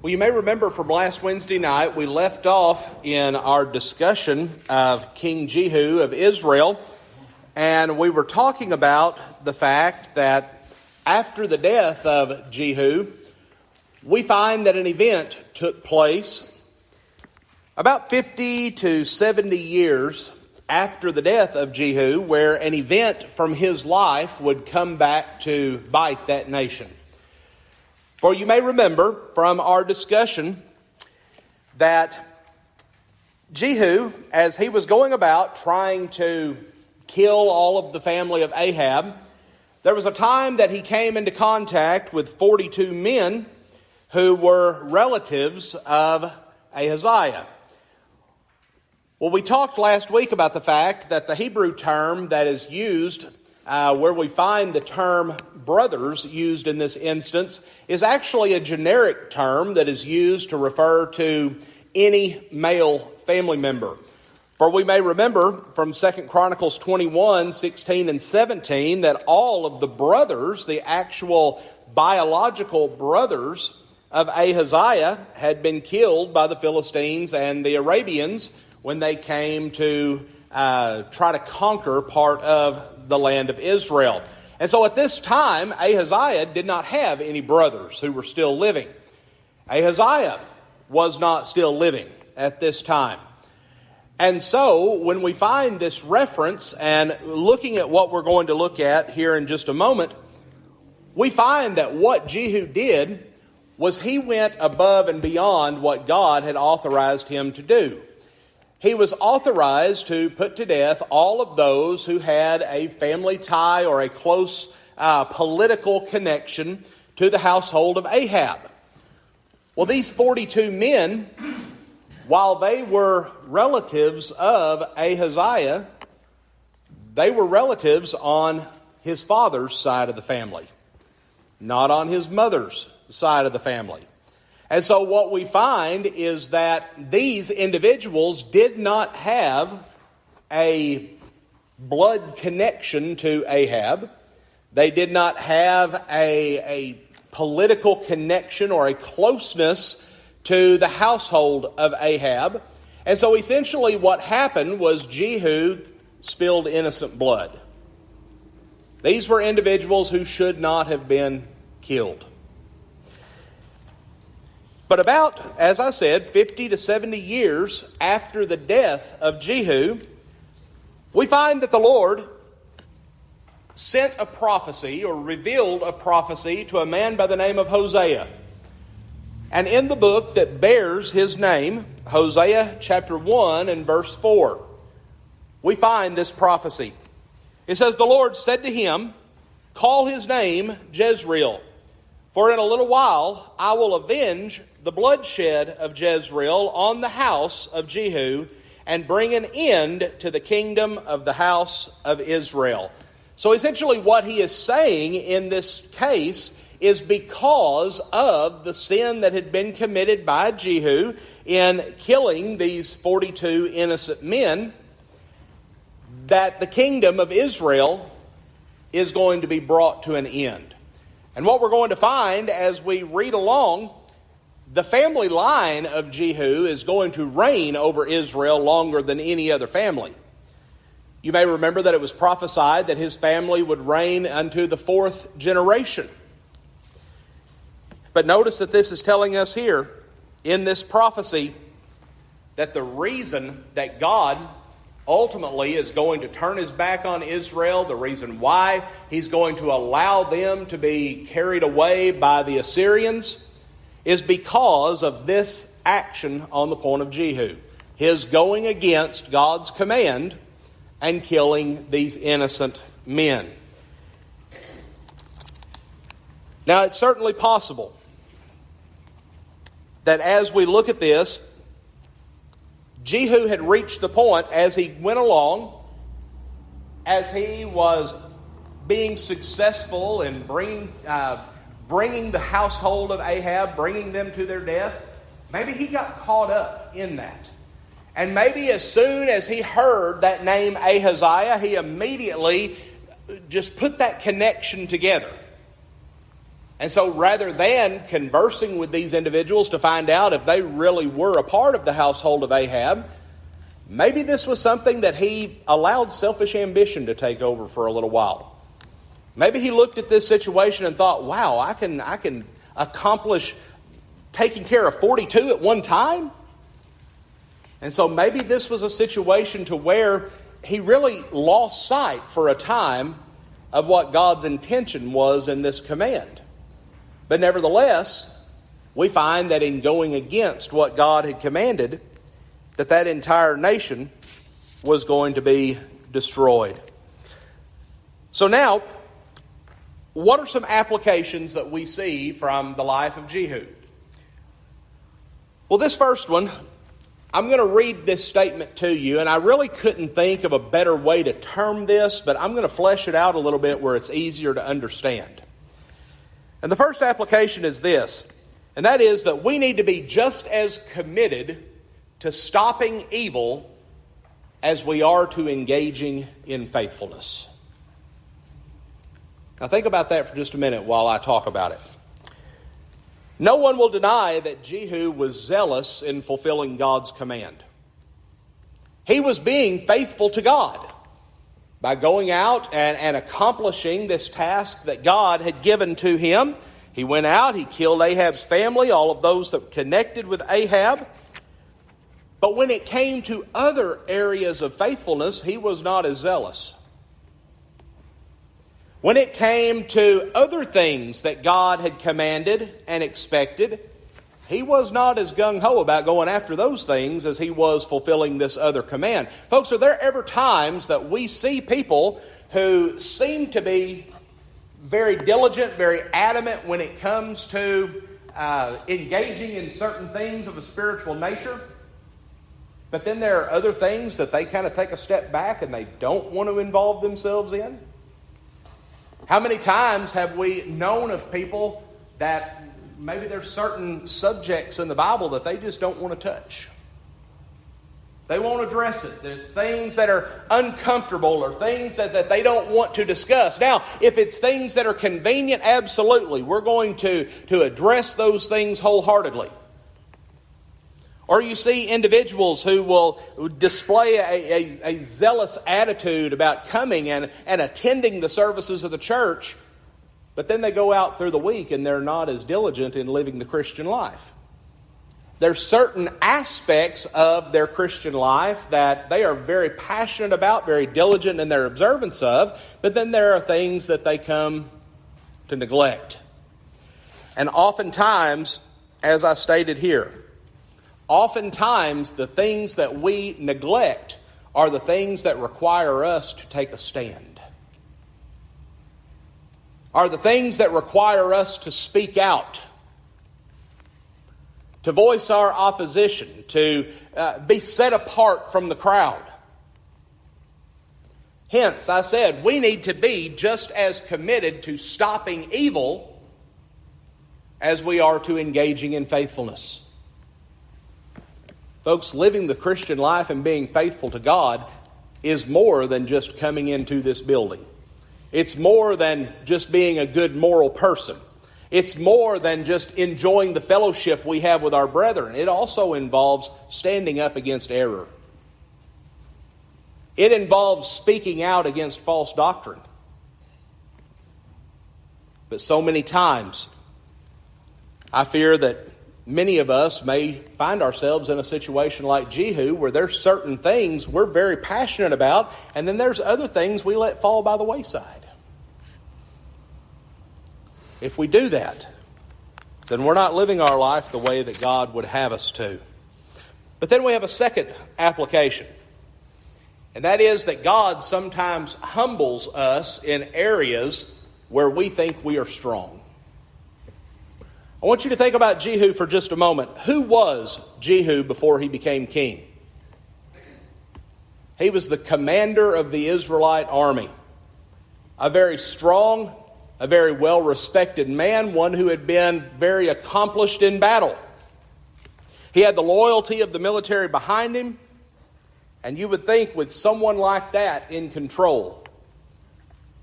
Well, you may remember from last Wednesday night, we left off in our discussion of King Jehu of Israel, and we were talking about the fact that after the death of Jehu, we find that an event took place about 50 to 70 years after the death of Jehu, where an event from his life would come back to bite that nation. For you may remember from our discussion that Jehu, as he was going about trying to kill all of the family of Ahab, there was a time that he came into contact with 42 men who were relatives of Ahaziah. Well, we talked last week about the fact that the Hebrew term that is used, where we find the term brothers used in this instance, is actually a generic term that is used to refer to any male family member. For we may remember from 2 Chronicles 21, 16 and 17 that all of the brothers, the actual biological brothers of Ahaziah, had been killed by the Philistines and the Arabians when they came to try to conquer part of the land of Israel. And so at this time, Ahaziah did not have any brothers who were still living. Ahaziah was not still living at this time. And so when we find this reference, and looking at what we're going to look at here in just a moment, we find that what Jehu did was he went above and beyond what God had authorized him to do. He was authorized to put to death all of those who had a family tie or a close political connection to the household of Ahab. Well, these 42 men, while they were relatives of Ahaziah, they were relatives on his father's side of the family, not on his mother's side of the family. And so what we find is that these individuals did not have a blood connection to Ahab. They did not have a political connection or a closeness to the household of Ahab. And so essentially what happened was Jehu spilled innocent blood. These were individuals who should not have been killed. But about, as I said, 50 to 70 years after the death of Jehu, we find that the Lord sent a prophecy or revealed a prophecy to a man by the name of Hosea. And in the book that bears his name, Hosea chapter 1 and verse 4, we find this prophecy. It says, "The Lord said to him, call his name Jezreel, for in a little while I will avenge the bloodshed of Jezreel on the house of Jehu, and bring an end to the kingdom of the house of Israel." So essentially what he is saying in this case is because of the sin that had been committed by Jehu in killing these 42 innocent men, that the kingdom of Israel is going to be brought to an end. And what we're going to find as we read along, the family line of Jehu is going to reign over Israel longer than any other family. You may remember that it was prophesied that his family would reign unto the 4th generation. But notice that this is telling us here in this prophecy that the reason that God ultimately is going to turn his back on Israel, the reason why he's going to allow them to be carried away by the Assyrians, is because of this action on the point of Jehu. His going against God's command and killing these innocent men. Now, it's certainly possible that as we look at this, Jehu had reached the point as he went along, as he was being successful in bringing the household of Ahab, bringing them to their death. Maybe he got caught up in that. And maybe as soon as he heard that name Ahaziah, he immediately just put that connection together. And so rather than conversing with these individuals to find out if they really were a part of the household of Ahab, maybe this was something that he allowed selfish ambition to take over for a little while. Maybe he looked at this situation and thought, wow, I can accomplish taking care of 42 at one time? And so maybe this was a situation to where he really lost sight for a time of what God's intention was in this command. But nevertheless, we find that in going against what God had commanded, that entire nation was going to be destroyed. So now, what are some applications that we see from the life of Jehu? Well, this first one, I'm going to read this statement to you, and I really couldn't think of a better way to term this, but I'm going to flesh it out a little bit where it's easier to understand. And the first application is this, and that is that we need to be just as committed to stopping evil as we are to engaging in faithfulness. Now think about that for just a minute while I talk about it. No one will deny that Jehu was zealous in fulfilling God's command. He was being faithful to God by going out and accomplishing this task that God had given to him. He went out, he killed Ahab's family, all of those that were connected with Ahab. But when it came to other areas of faithfulness, he was not as zealous. When it came to other things that God had commanded and expected, he was not as gung-ho about going after those things as he was fulfilling this other command. Folks, are there ever times that we see people who seem to be very diligent, very adamant when it comes to engaging in certain things of a spiritual nature, but then there are other things that they kind of take a step back and they don't want to involve themselves in? How many times have we known of people that maybe there's certain subjects in the Bible that they just don't want to touch? They won't address it. There's things that are uncomfortable or things that they don't want to discuss. Now, if it's things that are convenient, absolutely, we're going to address those things wholeheartedly. Or you see individuals who will display a zealous attitude about coming and attending the services of the church, but then they go out through the week and they're not as diligent in living the Christian life. There's certain aspects of their Christian life that they are very passionate about, very diligent in their observance of, but then there are things that they come to neglect. And oftentimes, as I stated here, oftentimes, the things that we neglect are the things that require us to take a stand. Are the things that require us to speak out, to voice our opposition, to be set apart from the crowd. Hence, I said, we need to be just as committed to stopping evil as we are to engaging in faithfulness. Folks, living the Christian life and being faithful to God is more than just coming into this building. It's more than just being a good moral person. It's more than just enjoying the fellowship we have with our brethren. It also involves standing up against error. It involves speaking out against false doctrine. But so many times, I fear that many of us may find ourselves in a situation like Jehu, where there's certain things we're very passionate about, and then there's other things we let fall by the wayside. If we do that, then we're not living our life the way that God would have us to. But then we have a second application, and that is that God sometimes humbles us in areas where we think we are strong. I want you to think about Jehu for just a moment. Who was Jehu before he became king? He was the commander of the Israelite army. A very strong, a very well-respected man, one who had been very accomplished in battle. He had the loyalty of the military behind him, and you would think with someone like that in control,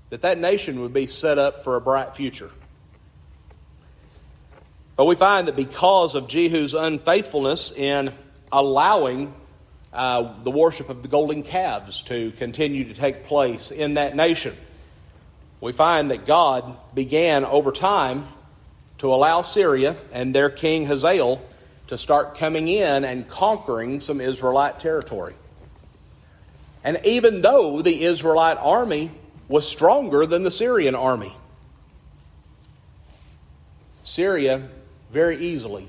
that nation would be set up for a bright future. But we find that because of Jehu's unfaithfulness in allowing the worship of the golden calves to continue to take place in that nation, we find that God began over time to allow Syria and their king Hazael to start coming in and conquering some Israelite territory. And even though the Israelite army was stronger than the Syrian army, Syria very easily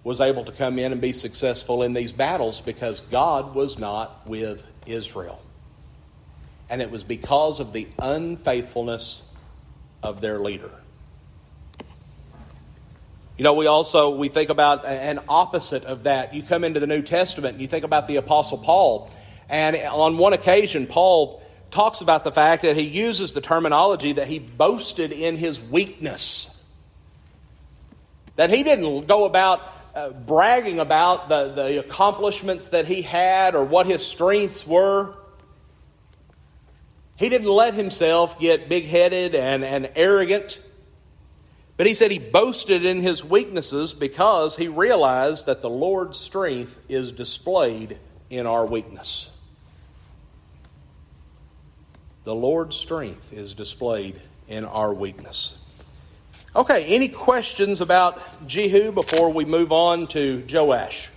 was able to come in and be successful in these battles because God was not with Israel. And it was because of the unfaithfulness of their leader. You know, we think about an opposite of that. You come into the New Testament and you think about the Apostle Paul. And on one occasion, Paul talks about the fact that he uses the terminology that he boasted in his weakness. That he didn't go about bragging about the accomplishments that he had or what his strengths were. He didn't let himself get big-headed and arrogant. But he said he boasted in his weaknesses because he realized that the Lord's strength is displayed in our weakness. The Lord's strength is displayed in our weakness. Okay, any questions about Jehu before we move on to Joash?